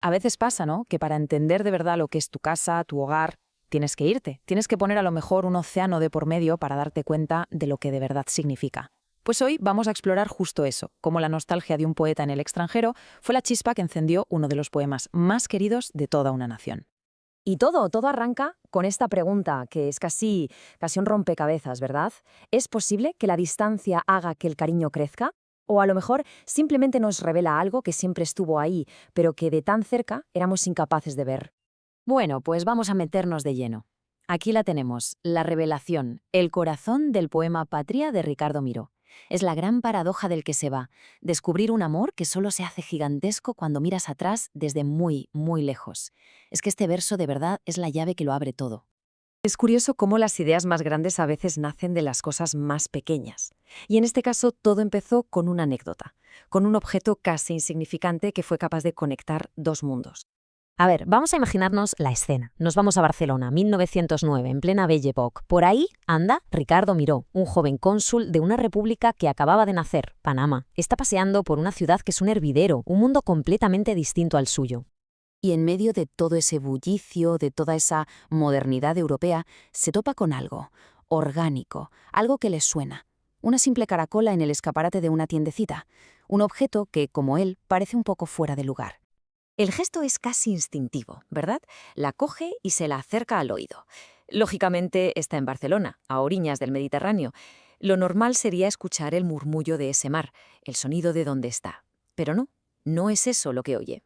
A veces pasa, ¿no?, que para entender de verdad lo que es tu casa, tu hogar, tienes que irte. Tienes que poner a lo mejor un océano de por medio para darte cuenta de lo que de verdad significa. Pues hoy vamos a explorar justo eso, cómo la nostalgia de un poeta en el extranjero fue la chispa que encendió uno de los poemas más queridos de toda una nación. Y todo arranca con esta pregunta, que es casi un rompecabezas, ¿verdad? ¿Es posible que la distancia haga que el cariño crezca? O a lo mejor simplemente nos revela algo que siempre estuvo ahí, pero que de tan cerca éramos incapaces de ver. Bueno, pues vamos a meternos de lleno. Aquí la tenemos, la revelación, el corazón del poema Patria de Ricardo Miró. Es la gran paradoja del que se va, descubrir un amor que solo se hace gigantesco cuando miras atrás desde muy, muy lejos. Es que este verso de verdad es la llave que lo abre todo. Es curioso cómo las ideas más grandes a veces nacen de las cosas más pequeñas. Y en este caso todo empezó con una anécdota, con un objeto casi insignificante que fue capaz de conectar dos mundos. A ver, vamos a imaginarnos la escena. Nos vamos a Barcelona, 1909, en plena Belle Époque. Por ahí anda Ricardo Miró, un joven cónsul de una república que acababa de nacer, Panamá. Está paseando por una ciudad que es un hervidero, un mundo completamente distinto al suyo. Y en medio de todo ese bullicio, de toda esa modernidad europea, se topa con algo orgánico, algo que le suena. Una simple caracola en el escaparate de una tiendecita. Un objeto que, como él, parece un poco fuera de lugar. El gesto es casi instintivo, ¿verdad? La coge y se la acerca al oído. Lógicamente está en Barcelona, a orillas del Mediterráneo. Lo normal sería escuchar el murmullo de ese mar, el sonido de donde está. Pero no, no es eso lo que oye.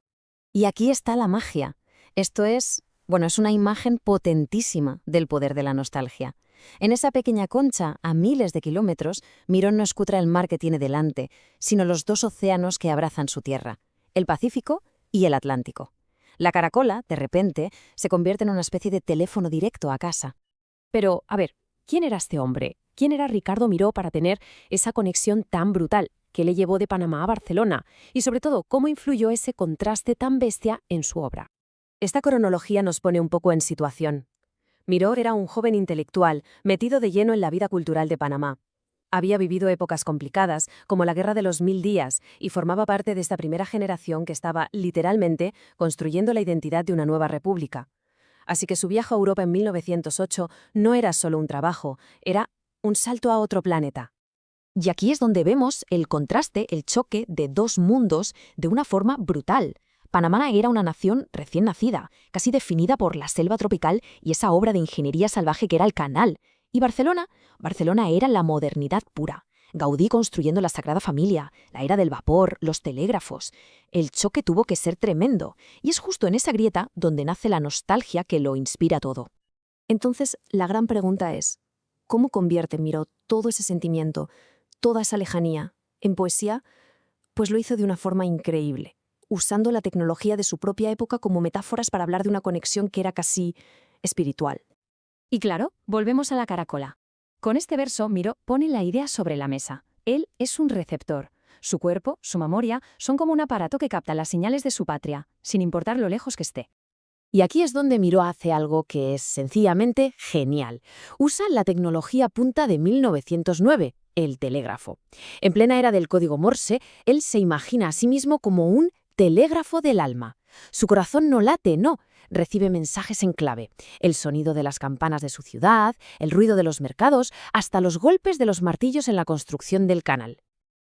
Y aquí está la magia. Esto es una imagen potentísima del poder de la nostalgia. En esa pequeña concha, a miles de kilómetros, Miró no escucha el mar que tiene delante, sino los dos océanos que abrazan su tierra, el Pacífico y el Atlántico. La caracola, de repente, se convierte en una especie de teléfono directo a casa. Pero, a ver, ¿quién era este hombre? ¿Quién era Ricardo Miró para tener esa conexión tan brutal? ¿Qué le llevó de Panamá a Barcelona? Y sobre todo, ¿cómo influyó ese contraste tan bestia en su obra? Esta cronología nos pone un poco en situación. Miró era un joven intelectual, metido de lleno en la vida cultural de Panamá. Había vivido épocas complicadas, como la Guerra de los 1000 días, y formaba parte de esta primera generación que estaba, literalmente, construyendo la identidad de una nueva república. Así que su viaje a Europa en 1908 no era solo un trabajo, era un salto a otro planeta. Y aquí es donde vemos el contraste, el choque de dos mundos de una forma brutal. Panamá era una nación recién nacida, casi definida por la selva tropical y esa obra de ingeniería salvaje que era el canal. Y Barcelona era la modernidad pura. Gaudí construyendo la Sagrada Familia, la era del vapor, los telégrafos. El choque tuvo que ser tremendo, y es justo en esa grieta donde nace la nostalgia que lo inspira todo. Entonces, la gran pregunta es, ¿cómo convierte Miró todo ese sentimiento, toda esa lejanía, en poesía? Pues lo hizo de una forma increíble, usando la tecnología de su propia época como metáforas para hablar de una conexión que era casi espiritual. Y claro, volvemos a la caracola. Con este verso, Miró pone la idea sobre la mesa. Él es un receptor. Su cuerpo, su memoria, son como un aparato que capta las señales de su patria, sin importar lo lejos que esté. Y aquí es donde Miró hace algo que es sencillamente genial. Usa la tecnología punta de 1909, el telégrafo. En plena era del código Morse, él se imagina a sí mismo como un telégrafo del alma. Su corazón no late, no, recibe mensajes en clave. El sonido de las campanas de su ciudad, el ruido de los mercados, hasta los golpes de los martillos en la construcción del canal.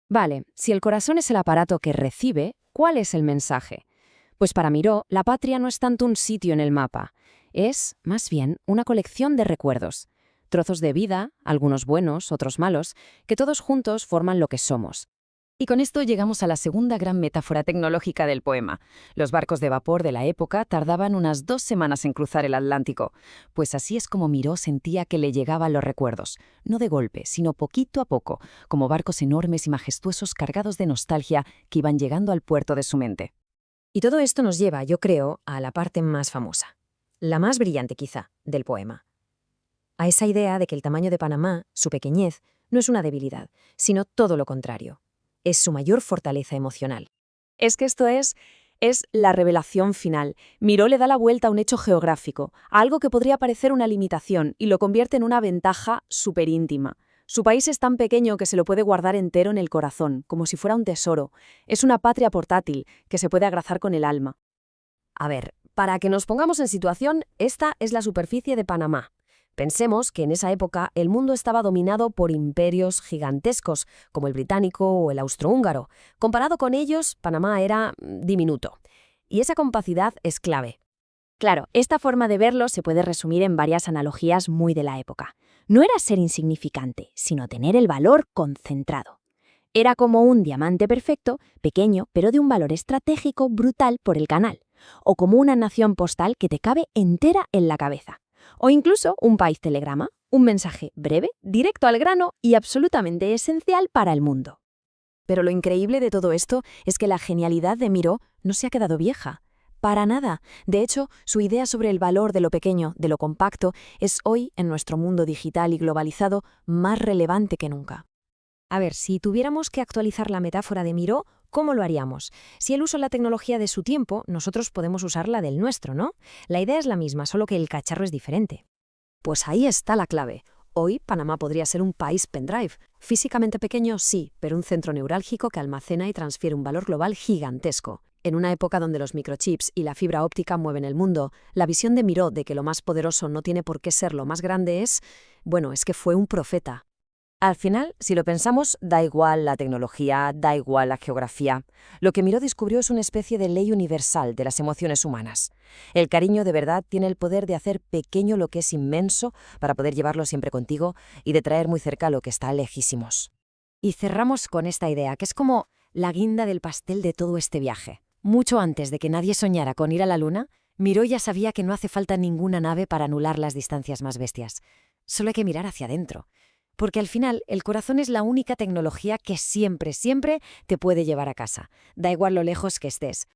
Vale, si el corazón es el aparato que recibe, ¿cuál es el mensaje? Pues para Miró, la patria no es tanto un sitio en el mapa, es, más bien, una colección de recuerdos. Trozos de vida, algunos buenos, otros malos, que todos juntos forman lo que somos. Y con esto llegamos a la segunda gran metáfora tecnológica del poema. Los barcos de vapor de la época tardaban unas 2 semanas en cruzar el Atlántico. Pues así es como Miró sentía que le llegaban los recuerdos. No de golpe, sino poquito a poco, como barcos enormes y majestuosos cargados de nostalgia que iban llegando al puerto de su mente. Y todo esto nos lleva, yo creo, a la parte más famosa, la más brillante quizá, del poema. A esa idea de que el tamaño de Panamá, su pequeñez, no es una debilidad, sino todo lo contrario. Es su mayor fortaleza emocional. Es que esto es la revelación final. Miró le da la vuelta a un hecho geográfico, a algo que podría parecer una limitación, y lo convierte en una ventaja superíntima. Su país es tan pequeño que se lo puede guardar entero en el corazón, como si fuera un tesoro. Es una patria portátil que se puede abrazar con el alma. A ver, para que nos pongamos en situación, esta es la superficie de Panamá. Pensemos que en esa época el mundo estaba dominado por imperios gigantescos, como el británico o el austrohúngaro. Comparado con ellos, Panamá era diminuto. Y esa compacidad es clave. Claro, esta forma de verlo se puede resumir en varias analogías muy de la época. No era ser insignificante, sino tener el valor concentrado. Era como un diamante perfecto, pequeño, pero de un valor estratégico brutal por el canal. O como una nación postal que te cabe entera en la cabeza. O incluso un país telegrama, un mensaje breve, directo al grano y absolutamente esencial para el mundo. Pero lo increíble de todo esto es que la genialidad de Miró no se ha quedado vieja. Para nada. De hecho, su idea sobre el valor de lo pequeño, de lo compacto, es hoy, en nuestro mundo digital y globalizado, más relevante que nunca. A ver, si tuviéramos que actualizar la metáfora de Miró, ¿cómo lo haríamos? Si él usó la tecnología de su tiempo, nosotros podemos usar la del nuestro, ¿no? La idea es la misma, solo que el cacharro es diferente. Pues ahí está la clave. Hoy, Panamá podría ser un país pendrive. Físicamente pequeño, sí, pero un centro neurálgico que almacena y transfiere un valor global gigantesco. En una época donde los microchips y la fibra óptica mueven el mundo, la visión de Miró de que lo más poderoso no tiene por qué ser lo más grande es que fue un profeta. Al final, si lo pensamos, da igual la tecnología, da igual la geografía. Lo que Miró descubrió es una especie de ley universal de las emociones humanas. El cariño de verdad tiene el poder de hacer pequeño lo que es inmenso para poder llevarlo siempre contigo y de traer muy cerca lo que está lejísimos. Y cerramos con esta idea, que es como la guinda del pastel de todo este viaje. Mucho antes de que nadie soñara con ir a la Luna, Miró ya sabía que no hace falta ninguna nave para anular las distancias más bestias. Solo hay que mirar hacia adentro. Porque al final el corazón es la única tecnología que siempre te puede llevar a casa. Da igual lo lejos que estés.